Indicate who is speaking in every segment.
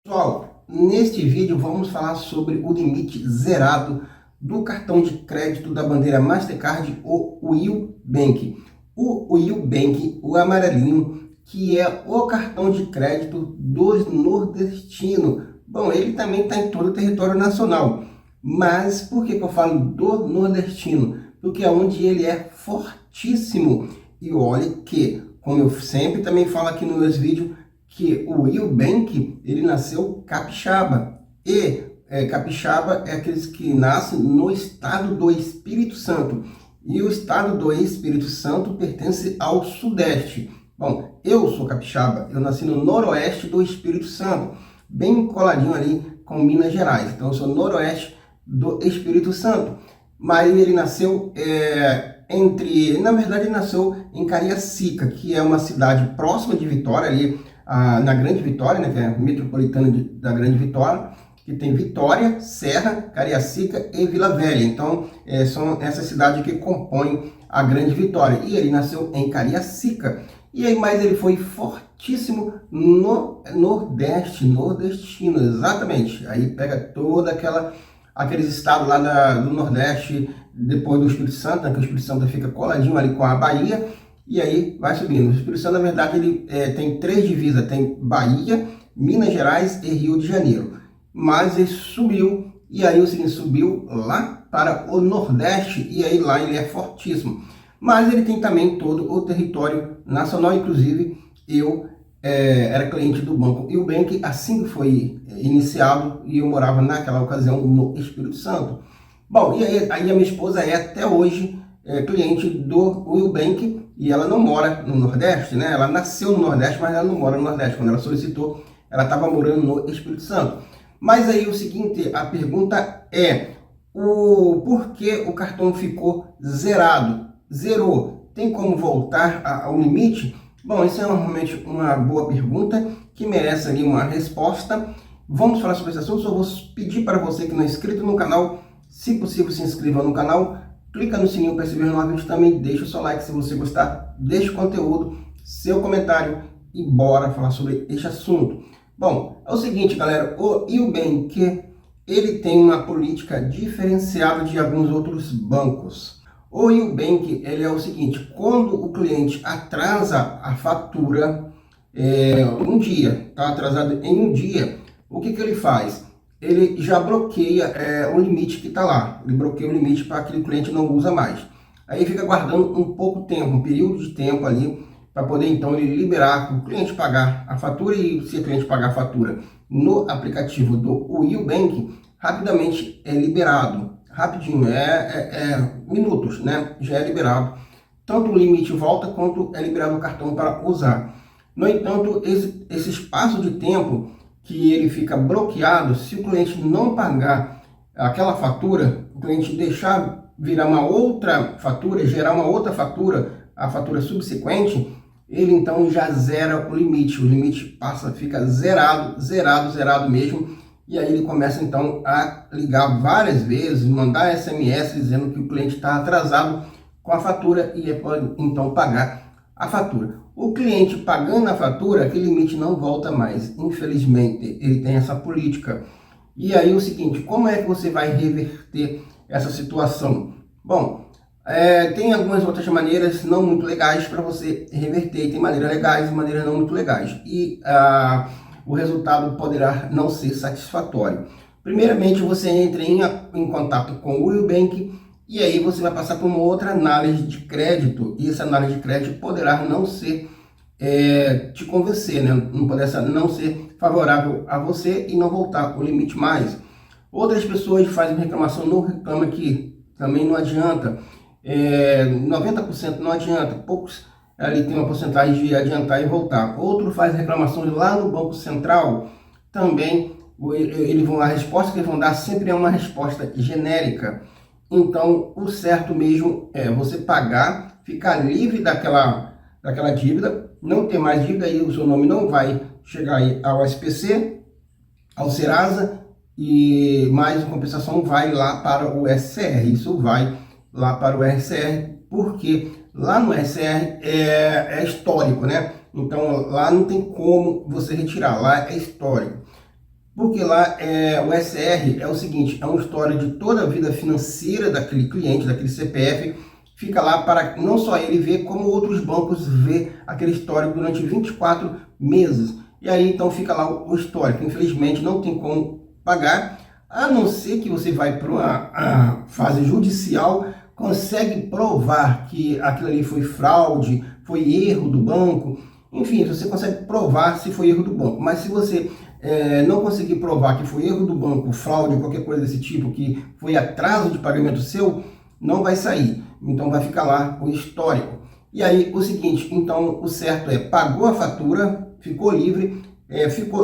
Speaker 1: Pessoal, neste vídeo vamos falar sobre o limite zerado do cartão de crédito da bandeira Mastercard, o Will Bank. O Will Bank, o amarelinho, que é o cartão de crédito dos nordestinos. Bom, ele também está em todo o território nacional. Mas por que eu falo do nordestino? Porque é onde ele é fortíssimo. E olhe que, como eu sempre também falo aqui nos meus vídeos, que o Will Bank, ele nasceu capixaba. E capixaba é aqueles que nascem no estado do Espírito Santo. E o estado do Espírito Santo pertence ao Sudeste. Bom, eu sou capixaba, eu nasci no Noroeste do Espírito Santo, bem coladinho ali com Minas Gerais. Então eu sou Noroeste do Espírito Santo. Mas ele nasceu na verdade ele nasceu em Cariacica, que é uma cidade próxima de Vitória, ali na Grande Vitória, né, que é a metropolitana da Grande Vitória, que tem Vitória, Serra, Cariacica e Vila Velha. Então, são essas cidades que compõem a Grande Vitória. E ele nasceu em Cariacica. E aí, mas ele foi fortíssimo no Nordeste, nordestino, exatamente. Aí pega aqueles estados lá do Nordeste, depois do Espírito Santo, né, que o Espírito Santo fica coladinho ali com a Bahia. E aí vai subindo. O Espírito Santo, na verdade, ele tem três divisas. Tem Bahia, Minas Gerais e Rio de Janeiro. Mas ele subiu, e aí o seguinte, subiu lá para o Nordeste, e aí lá ele é fortíssimo. Mas ele tem também todo o território nacional, inclusive eu era cliente do banco Will Bank assim que foi iniciado, e eu morava naquela ocasião no Espírito Santo. Bom, e aí a minha esposa é até hoje cliente do Will Bank, e ela não mora no Nordeste, né? Ela nasceu no Nordeste, mas ela não mora no Nordeste. Quando ela solicitou, ela estava morando no Espírito Santo. Mas aí o seguinte, a pergunta é, por que o cartão ficou zerado? Zerou. Tem como voltar ao limite? Bom, isso é realmente uma boa pergunta que merece ali uma resposta. Vamos falar sobre esse assunto. Só vou pedir para você que não é inscrito no canal, se possível se inscreva no canal, clica no sininho para receber novos vídeos também, deixa o seu like se você gostar, deixa o conteúdo, seu comentário e bora falar sobre este assunto. Bom, é o seguinte, galera, o Will Bank, ele tem uma política diferenciada de alguns outros bancos. O Will Bank, ele é o seguinte, quando o cliente atrasa a fatura um dia, está atrasado em um dia, o que ele faz? Ele já bloqueia o limite que está lá. Ele bloqueia o limite para que o cliente não usa mais. Aí fica guardando um pouco tempo, um período de tempo ali, para poder então ele liberar, o cliente pagar a fatura, e se o cliente pagar a fatura no aplicativo do Will Bank, rapidamente é liberado. Rapidinho, minutos, né? Já é liberado. Tanto o limite volta, quanto é liberado o cartão para usar. No entanto, esse espaço de tempo que ele fica bloqueado, se o cliente não pagar aquela fatura, o cliente deixar virar uma outra fatura, gerar uma outra fatura, a fatura subsequente, ele então já zera o limite passa, fica zerado mesmo, e aí ele começa então a ligar várias vezes, mandar SMS dizendo que o cliente está atrasado com a fatura, e ele pode então pagar a fatura. O cliente pagando a fatura, aquele limite não volta mais. Infelizmente, ele tem essa política. E aí o seguinte, como é que você vai reverter essa situação? Bom, tem algumas outras maneiras não muito legais para você reverter. Tem maneiras legais e maneiras não muito legais. E o resultado poderá não ser satisfatório. Primeiramente, você entra em contato com o Will Bank, e aí você vai passar por uma outra análise de crédito, e essa análise de crédito poderá não ser te convencer, né? Não ser favorável a você e não voltar o limite mais. Outras pessoas fazem reclamação no Reclame Aqui, também não adianta. 90% não adianta, poucos ali tem uma porcentagem de adiantar e voltar. Outro faz reclamações lá no Banco Central, também a resposta que eles vão dar sempre é uma resposta genérica. Então, o certo mesmo é você pagar, ficar livre daquela dívida, não ter mais dívida, aí o seu nome não vai chegar aí ao SPC, ao Serasa, e mais em compensação vai lá para o SCR. Isso vai lá para o SCR, porque lá no SCR histórico, né? Então lá não tem como você retirar, lá é histórico. Porque lá o SR é o seguinte, é uma história de toda a vida financeira daquele cliente, daquele CPF, fica lá para não só ele ver, como outros bancos ver aquele histórico durante 24 meses. E aí então fica lá o histórico. Infelizmente não tem como pagar, a não ser que você vai para uma fase judicial, consegue provar que aquilo ali foi fraude, foi erro do banco, enfim, você consegue provar se foi erro do banco. Mas se você não conseguir provar que foi erro do banco, fraude, qualquer coisa desse tipo, que foi atraso de pagamento seu, não vai sair. Então vai ficar lá o histórico. E aí o seguinte, então o certo é, pagou a fatura, ficou livre,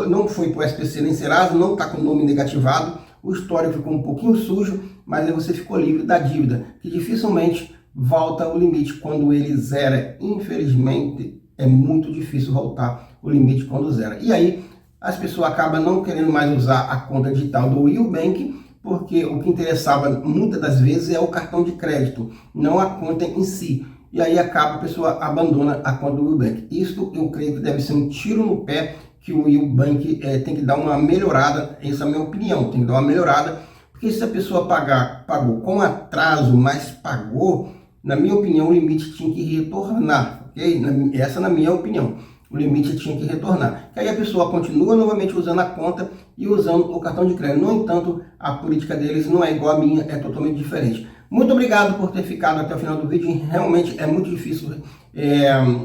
Speaker 1: não foi para o SPC nem Serasa, não está com o nome negativado, o histórico ficou um pouquinho sujo, mas aí você ficou livre da dívida, que dificilmente volta o limite quando ele zera. Infelizmente, é muito difícil voltar o limite quando zera. E aí, as pessoas acabam não querendo mais usar a conta digital do Will Bank, porque o que interessava muitas das vezes é o cartão de crédito, não a conta em si. E aí acaba a pessoa abandona a conta do Will Bank. Isso eu creio que deve ser um tiro no pé, que o Will Bank tem que dar uma melhorada, essa é a minha opinião, tem que dar uma melhorada, porque se a pessoa pagou com atraso, mas pagou, na minha opinião, o limite tinha que retornar, ok? Essa na minha opinião. O limite tinha que retornar. Que aí a pessoa continua novamente usando a conta e usando o cartão de crédito. No entanto, a política deles não é igual à minha, é totalmente diferente. Muito obrigado por ter ficado até o final do vídeo. Realmente é muito difícil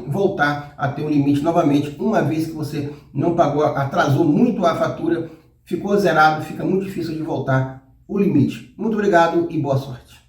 Speaker 1: voltar a ter um limite novamente, uma vez que você não pagou, atrasou muito a fatura, ficou zerado, fica muito difícil de voltar o limite. Muito obrigado e boa sorte.